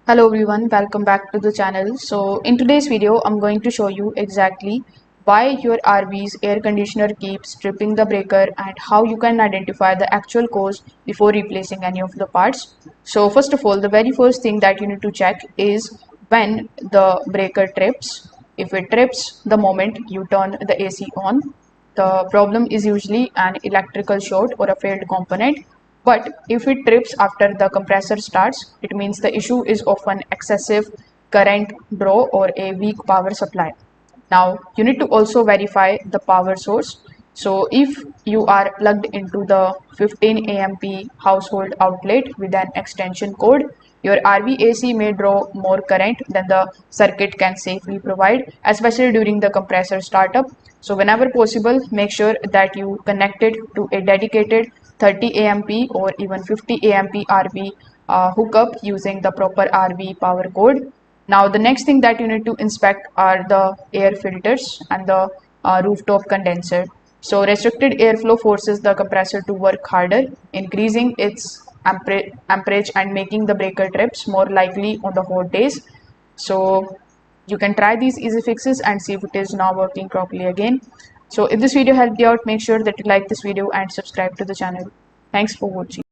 Hello everyone, welcome back to the channel. So in today's video, I'm going to show you exactly why your RV's air conditioner keeps tripping the breaker and how you can identify the actual cause before replacing any of the parts. So first of all, the very first thing that you need to check is when the breaker trips. If it trips the moment you turn the AC on, the problem is usually an electrical short or a failed component, but if it trips after the compressor starts, it means the issue is often excessive current draw or a weak power supply. Now, you need to also verify the power source. So, if you are plugged into the 15 amp household outlet with an extension code, your RVAC may draw more current than the circuit can safely provide, especially during the compressor startup. So, whenever possible, make sure that you connect it to a dedicated 30 amp or even 50 amp RV hookup using the proper RV power code. Now, the next thing that you need to inspect are the air filters and the rooftop condenser. So, restricted airflow forces the compressor to work harder, increasing its amperage and making the breaker trips more likely on the hot days. So, you can try these easy fixes and see if it is now working properly again. So, if this video helped you out, make sure that you like this video and subscribe to the channel. Thanks for watching.